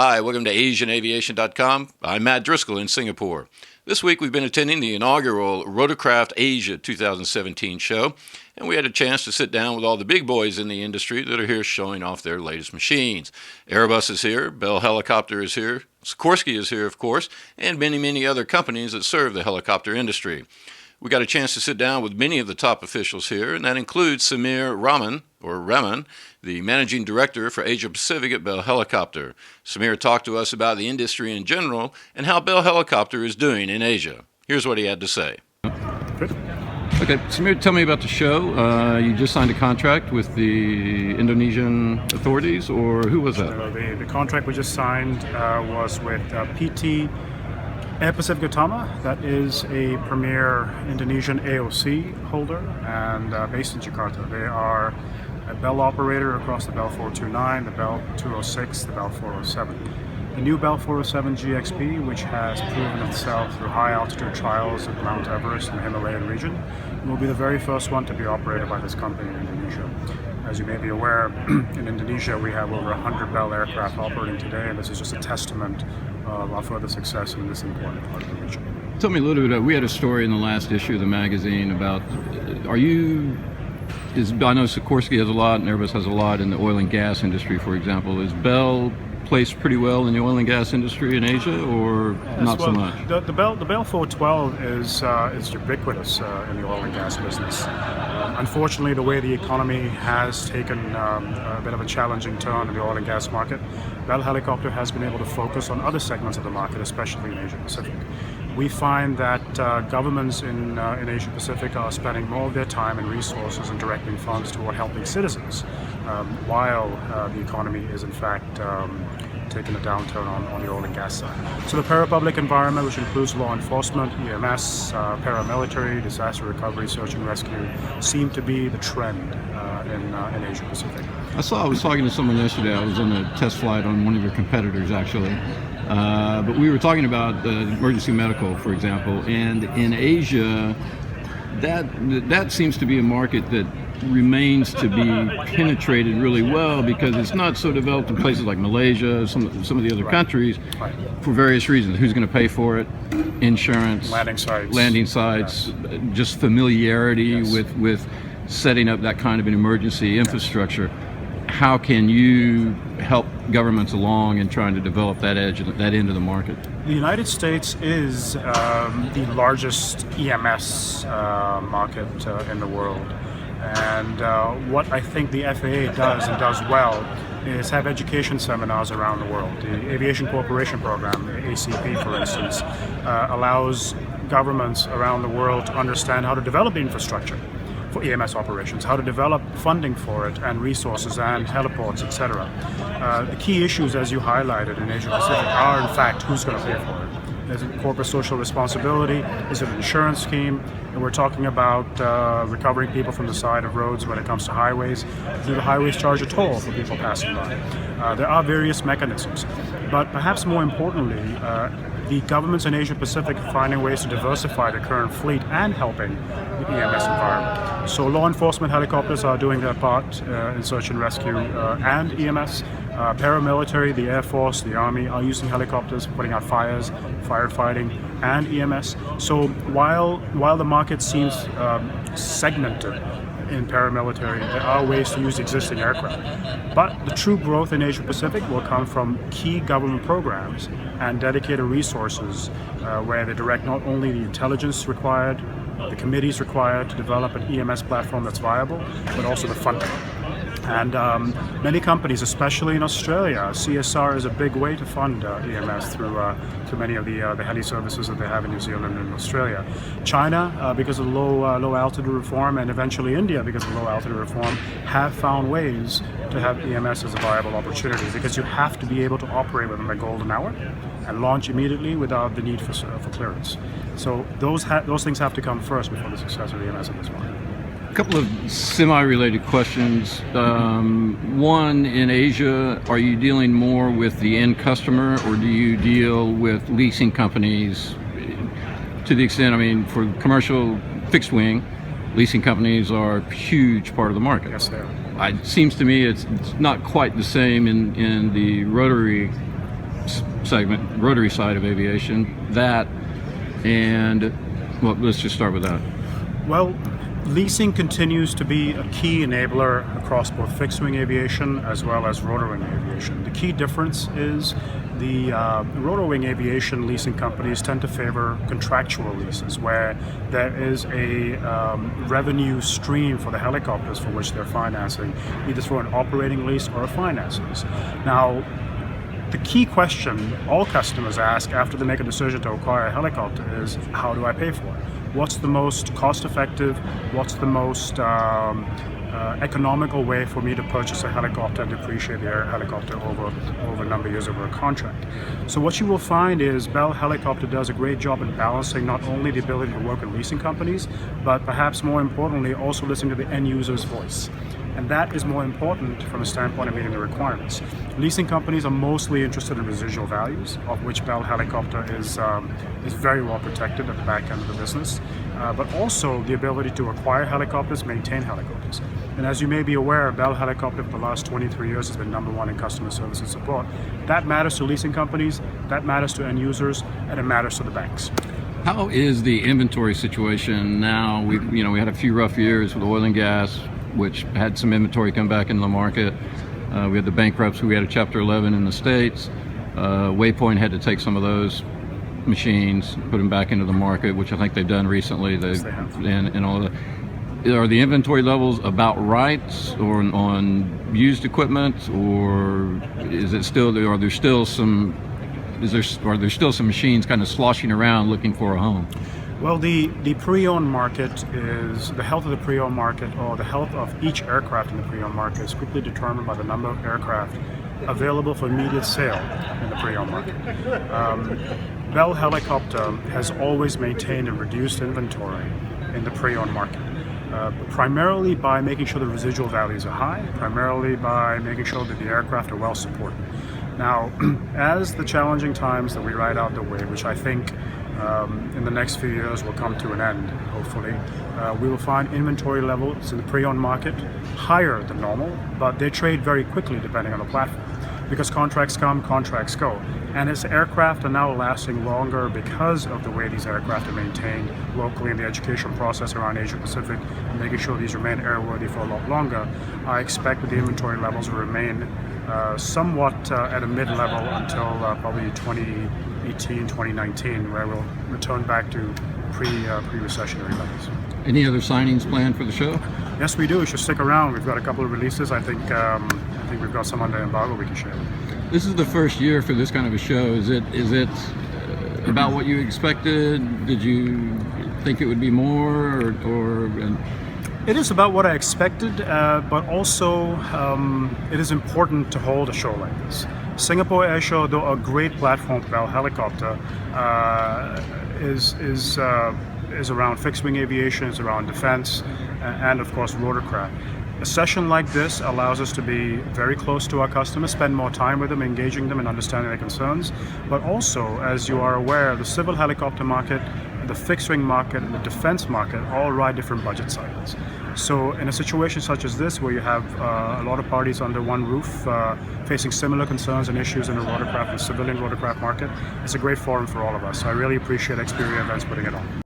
Hi, welcome to AsianAviation.com. I'm Matt Driskill in Singapore. This week we've been attending the inaugural Rotorcraft Asia 2017 show, and we had a chance to sit down with all the big boys in the industry that are here showing off their latest machines. Airbus is here, Bell Helicopter is here, Sikorsky is here, of course, and many other companies that serve the helicopter industry. We got a chance to sit down with many of the top officials here, and that includes Sameer Rehman, the Managing Director for Asia Pacific at Bell Helicopter. Sameer talked to us about the industry in general and how Bell Helicopter is doing in Asia. Here's what he had to say. Good. Okay, Sameer, tell me about the show. You just signed a contract with the Indonesian authorities, or who was that? The contract we just signed was with PT Air Pacific Utama. That is a premier Indonesian AOC holder and based in Jakarta. They are a Bell operator across the Bell 429, the Bell 206, the Bell 407. The new Bell 407 GXP, which has proven itself through high altitude trials at Mount Everest and the Himalayan region, will be the very first one to be operated by this company in Indonesia. As you may be aware, in Indonesia we have over 100 Bell aircraft operating today, and this is just a testament of our further success in this important part of the region. Tell me a little bit, we had a story in the last issue of the magazine about, I know Sikorsky has a lot and Airbus has a lot in the oil and gas industry, for example. Is Bell placed pretty well in the oil and gas industry in Asia, or not so much? The Bell 412 is ubiquitous in the oil and gas business. Unfortunately, the way the economy has taken a bit of a challenging turn in the oil and gas market, Bell Helicopter has been able to focus on other segments of the market, especially in Asia Pacific. We find that governments in Asia Pacific are spending more of their time and resources in directing funds toward helping citizens, while the economy is in fact taking a downturn on the oil and gas side. So the parapublic environment, which includes law enforcement, EMS, paramilitary, disaster recovery, search and rescue, seem to be the trend in Asia Pacific. I was talking to someone yesterday. I was on a test flight on one of your competitors, actually. But we were talking about emergency medical, for example, and in Asia, that seems to be a market that remains to be penetrated really well because it's not so developed in places like Malaysia, some of the other countries, for various reasons. Who's going to pay for it? Insurance, landing sites, just familiarity with setting up that kind of an emergency infrastructure. How can you help governments along in trying to develop that end of the market? The United States is the largest EMS market in the world. And what I think the FAA does and does well is have education seminars around the world. The Aviation Cooperation Program, the ACP for instance, allows governments around the world to understand how to develop the infrastructure for EMS operations, how to develop funding for it and resources and heliports, etc. The key issues, as you highlighted in Asia Pacific, are in fact who's going to pay for it. Is it corporate social responsibility? Is it an insurance scheme? And we're talking about recovering people from the side of roads when it comes to highways. Do the highways charge a toll for people passing by? There are various mechanisms. But perhaps more importantly, the governments in Asia Pacific are finding ways to diversify the current fleet and helping the EMS environment. So law enforcement helicopters are doing their part in search and rescue and EMS. Paramilitary, the Air Force, the Army are using helicopters for putting out fires, firefighting, and EMS. So while the market seems segmented in paramilitary, there are ways to use existing aircraft. But the true growth in Asia Pacific will come from key government programs and dedicated resources where they direct not only the intelligence required, the committees required to develop an EMS platform that's viable, but also the funding. And many companies, especially in Australia, CSR is a big way to fund EMS through many of the heli services that they have in New Zealand and Australia. China, because of low altitude reform, and eventually India, because of low altitude reform, have found ways to have EMS as a viable opportunity, because you have to be able to operate within the golden hour and launch immediately without the need for clearance. So those things have to come first before the success of EMS at this point. A couple of semi-related questions. One, in Asia, are you dealing more with the end customer, or do you deal with leasing companies? To the extent, for commercial fixed wing, leasing companies are a huge part of the market. Yes, they are. It seems to me it's not quite the same in the rotary segment, rotary side of aviation, that, and well, let's just start with that. Well, leasing continues to be a key enabler across both fixed-wing aviation as well as rotor-wing aviation. The key difference is the rotor-wing aviation leasing companies tend to favor contractual leases, where there is a revenue stream for the helicopters for which they're financing, either through an operating lease or a finance lease. Now, the key question all customers ask after they make a decision to acquire a helicopter is, how do I pay for it? What's the most cost-effective, what's the most economical way for me to purchase a helicopter and depreciate the helicopter over a number of years over a contract? So what you will find is Bell Helicopter does a great job in balancing not only the ability to work with leasing companies, but perhaps more importantly, also listening to the end user's voice. And that is more important from a standpoint of meeting the requirements. Leasing companies are mostly interested in residual values, of which Bell Helicopter is very well protected at the back end of the business, but also the ability to acquire helicopters, maintain helicopters. And as you may be aware, Bell Helicopter for the last 23 years has been #1 in customer service and support. That matters to leasing companies, that matters to end users, and it matters to the banks. How is the inventory situation now? We had a few rough years with oil and gas, which had some inventory come back into the market. We had the bankruptcy. We had a Chapter 11 in the States. Waypoint had to take some of those machines, put them back into the market, which I think they've done recently. Yes, they have. And all of that. Are the inventory levels about right, or on used equipment, or is it still? Are there still some machines kind of sloshing around looking for a home? Well, the pre-owned market is, the health of the pre-owned market, or the health of each aircraft in the pre-owned market, is quickly determined by the number of aircraft available for immediate sale in the pre-owned market. Bell Helicopter has always maintained and reduced inventory in the pre-owned market, primarily by making sure the residual values are high, primarily by making sure that the aircraft are well supported. Now, as the challenging times that we ride out the way, which I think in the next few years will come to an end, hopefully, we will find inventory levels in the pre-owned market higher than normal, but they trade very quickly depending on the platform, because contracts come, contracts go. And as aircraft are now lasting longer because of the way these aircraft are maintained locally in the education process around Asia Pacific, and making sure these remain airworthy for a lot longer, I expect that the inventory levels will remain somewhat at a mid-level until probably 2018, 2019, where we'll return back to pre-recessionary levels. Any other signings planned for the show? Yes, we do. You should stick around. We've got a couple of releases. I think we've got some under embargo we can share. This is the first year for this kind of a show. Is it about what you expected? Did you think it would be more, or It is about what I expected, but also it is important to hold a show like this. Singapore Air Show, though a great platform for Bell Helicopter, is around fixed-wing aviation, is around defense, and of course rotorcraft. A session like this allows us to be very close to our customers, spend more time with them, engaging them and understanding their concerns. But also, as you are aware, the civil helicopter market, the fixed-wing market, and the defense market all ride different budget cycles. So in a situation such as this, where you have a lot of parties under one roof facing similar concerns and issues in the rotorcraft and civilian rotorcraft market, it's a great forum for all of us. So I really appreciate Xperia Events putting it on.